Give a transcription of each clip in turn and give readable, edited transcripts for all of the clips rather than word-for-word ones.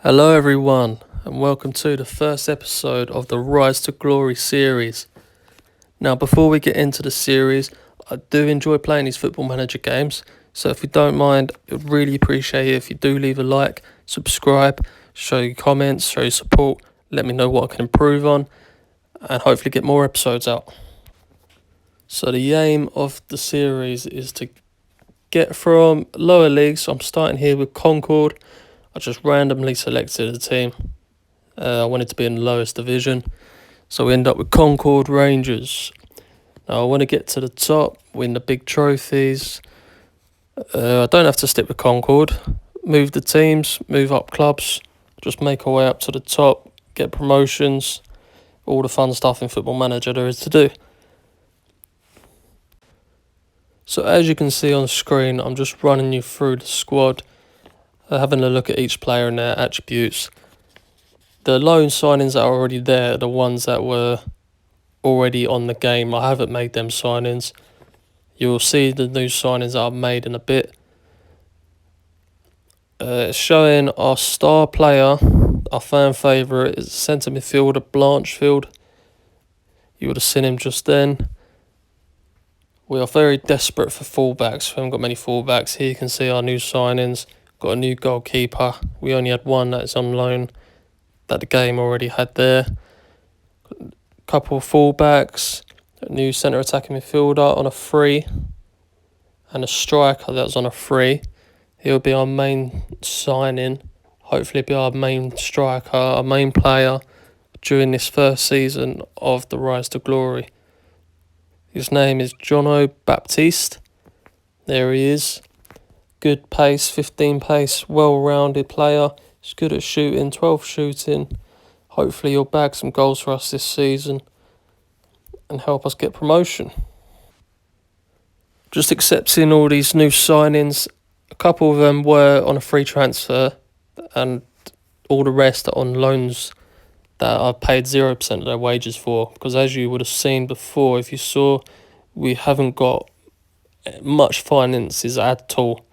Hello, everyone, and welcome to the first episode of the Rise to Glory series. Now, before we get into the series, I do enjoy playing these Football Manager games, so if you don't mind, I'd really appreciate it if you do leave a like, subscribe, show your comments, show your support, let me know what I can improve on, and hopefully get more episodes out. So the aim of the series is to get from lower leagues. So I'm starting here with Concord. I just randomly selected a team. I wanted to be in the lowest division, so we end up with Concord Rangers. Now I want to get to the top, win the big trophies. I don't have to stick with Concord. Move the teams, move up clubs, just make our way up to the top, get promotions, all the fun stuff in Football Manager there is to do. So as you can see on the screen, I'm just running you through the squad, having a look at each player and their attributes. The loan signings that are already there are the ones that were already on the game. I haven't made them signings. You'll see the new signings that I've made in a bit. Showing our star player, our fan favourite, is centre midfielder Blanchfield. You would have seen him just then. We are very desperate for fullbacks. We haven't got many fullbacks. Here you can see our new signings. Got a new goalkeeper. We only had one that's on loan that the game already had there. Couple of fullbacks. A new centre attacking midfielder on a free. And a striker that was on a free. He'll be our main signing. Hopefully be our main striker, our main player during this first season of the Rise to Glory. His name is Jono Baptiste. There he is. Good pace, 15 pace, well-rounded player. He's good at shooting, 12 shooting. Hopefully he'll bag some goals for us this season and help us get promotion. Just accepting all these new signings. A couple of them were on a free transfer and all the rest are on loans that I've paid 0% of their wages for. Because as you would have seen before, if you saw, we haven't got much finances at all.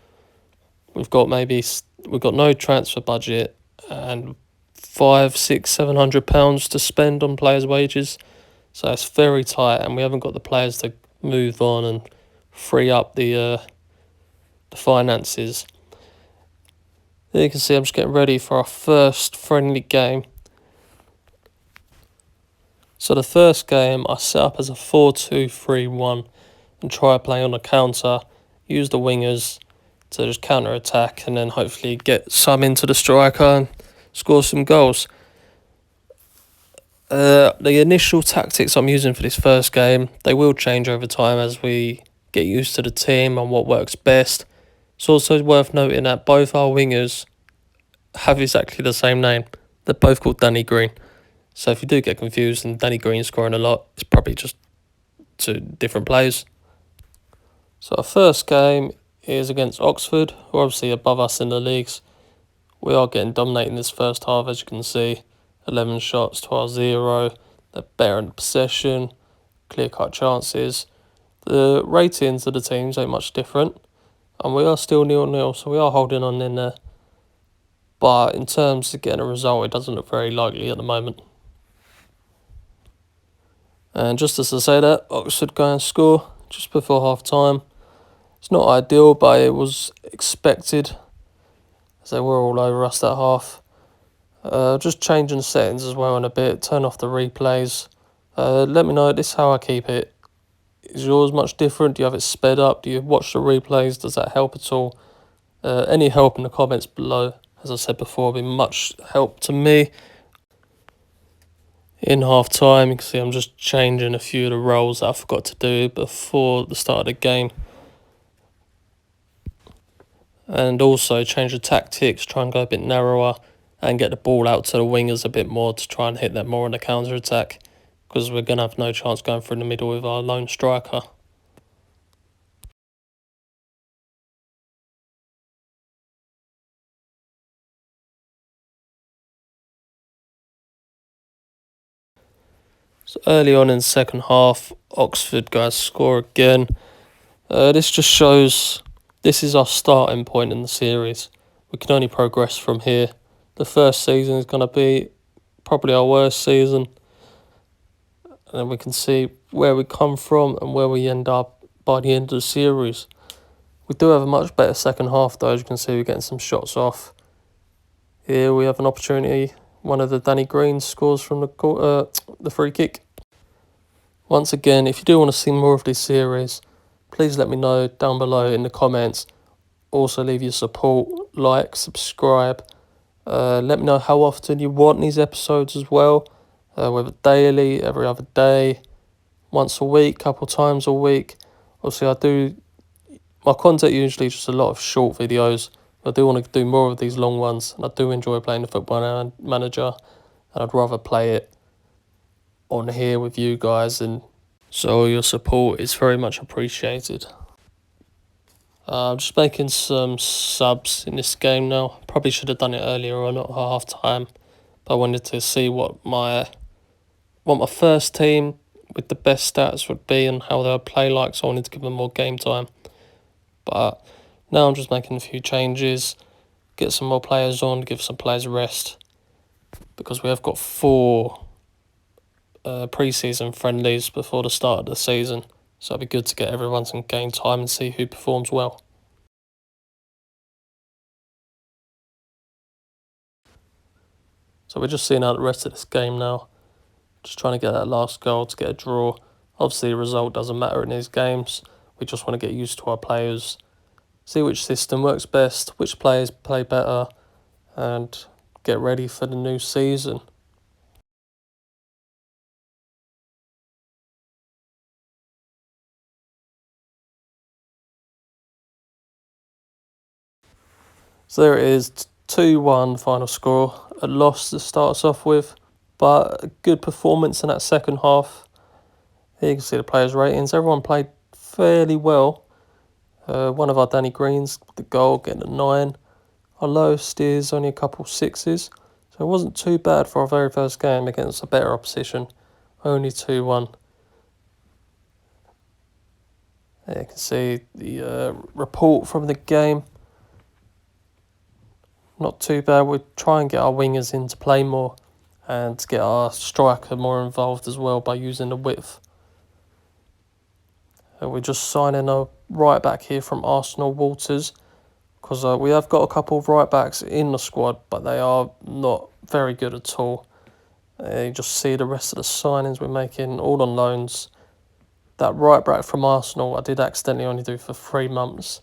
We've got no transfer budget and £500-700 to spend on players' wages. So it's very tight and we haven't got the players to move on and free up the finances. There you can see I'm just getting ready for our first friendly game. So the first game I set up as a 4-2-3-1 and try playing on the counter, use the wingers to just counter attack and then hopefully get some into the striker and score some goals. The initial tactics I'm using for this first game, they will change over time as we get used to the team and what works best. It's also worth noting that both our wingers have exactly the same name. They're both called Danny Green. So if you do get confused and Danny Green scoring a lot, it's probably just two different players. So our first game is against Oxford, who are obviously above us in the leagues. We are getting dominated in this first half, as you can see. 11 shots, 12-0. They're better in possession, clear-cut chances. The ratings of the teams ain't much different. And we are still 0-0, so we are holding on in there. But in terms of getting a result, it doesn't look very likely at the moment. And just as I say that, Oxford go and score just before half-time. It's not ideal, but it was expected, as they were all over us that half. Just changing the settings as well in a bit, turn off the replays. Let me know, this is how I keep it. Is yours much different? Do you have it sped up? Do you watch the replays? Does that help at all? Any help in the comments below, as I said before, will be much help to me. In half time, you can see I'm just changing a few of the roles that I forgot to do before the start of the game. And also change the tactics, try and go a bit narrower and get the ball out to the wingers a bit more to try and hit them more on the counter-attack, because we're going to have no chance going through the middle with our lone striker. So early on in the second half, Oxford guys score again. This just shows this is our starting point in the series. We can only progress from here. the first season is going to be probably our worst season, and then we can see where we come from and where we end up by the end of the series. We do have a much better second half though. As you can see, we're getting some shots off. Here we have an opportunity. One of the Danny Greens scores from the free kick. Once again, if you do want to see more of this series, please let me know down below in the comments. Also leave your support, like, subscribe. Let me know how often you want these episodes as well. Whether daily, every other day, once a week, couple times a week. Obviously, my content usually just a lot of short videos. I do want to do more of these long ones, and I do enjoy playing the Football Manager, and I'd rather play it on here with you guys, and so your support is very much appreciated. I'm just making some subs in this game now. Probably should have done it earlier or not at half time, but I wanted to see what my first team with the best stats would be and how they would play like, so I wanted to give them more game time. But now I'm just making a few changes, get some more players on, give some players a rest, because we have got 4 pre-season friendlies before the start of the season, so it'd be good to get everyone some game time and see who performs well. So we're just seeing out the rest of this game now, just trying to get that last goal to get a draw. Obviously the result doesn't matter in these games, we just want to get used to our players, see which system works best, which players play better, and get ready for the new season. So there it is, 2-1 final score. A loss to start us off with, but a good performance in that second half. Here you can see the players' ratings. Everyone played fairly well. One of our Danny Greens, the goal, getting a 9. Our lowest is only a couple 6s. So it wasn't too bad for our very first game against a better opposition. Only 2-1. There you can see the report from the game. Not too bad. We'll try and get our wingers in to play more and to get our striker more involved as well by using the width. We're just signing a right back here from Arsenal, Walters, because we have got a couple of right backs in the squad, but they are not very good at all. You just see the rest of the signings we're making, all on loans. That right back from Arsenal, I did accidentally only do for 3 months.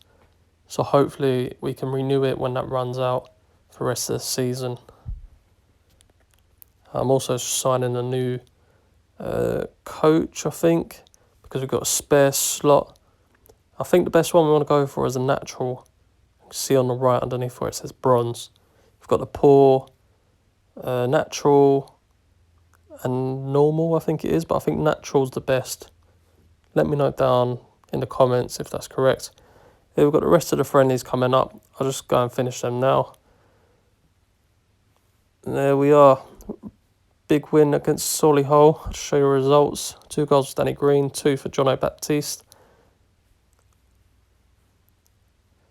So hopefully we can renew it when that runs out for the rest of the season. I'm also signing a new coach, I think, because we've got a spare slot. I think the best one we want to go for is a natural. You can see on the right underneath where it says bronze. We've got the poor, natural, and normal, I think it is, but I think natural's the best. Let me know down in the comments if that's correct. Here we've got the rest of the friendlies coming up. I'll just go and finish them now. And there we are. Big win against Solihull. I'll show you the results. 2 goals for Danny Green, 2 for Jono Baptiste.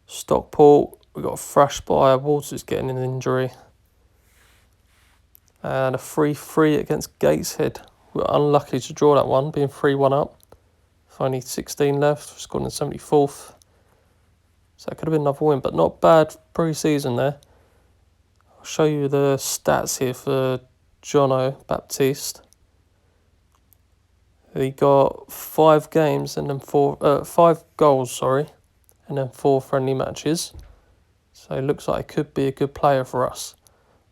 Stockport, we got a thrash by Walters getting an injury. And a 3-3 against Gateshead. We were unlucky to draw that one, being 3-1 up. With only 16 left, scored in the 74th. So it could have been another win, but not bad pre-season there. I'll show you the stats here for Jono Baptiste. He got 5 games and then 5 goals, and then 4 friendly matches. So it looks like he could be a good player for us.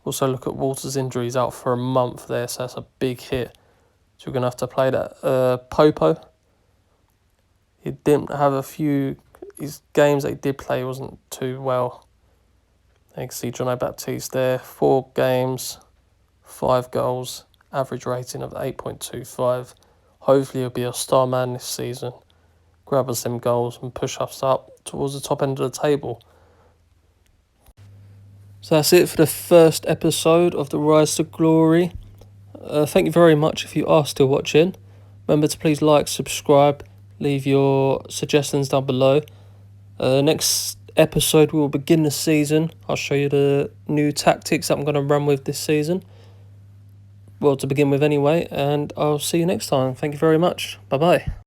Also look at Walters' injuries, out for a month there, so that's a big hit. So we're going to have to play that Popo. He didn't have his games that he did play wasn't too well. You can see Jono Baptiste there, 4 games, 5 goals, average rating of 8.25. Hopefully he'll be a star man this season, grab us some goals and push us up towards the top end of the table. So that's it for the first episode of the Rise to Glory. Thank you very much if you are still watching. Remember to please like, subscribe, leave your suggestions down below. Next episode, we will begin the season. I'll show you the new tactics that I'm going to run with this season. Well, to begin with anyway, and I'll see you next time. Thank you very much. Bye-bye.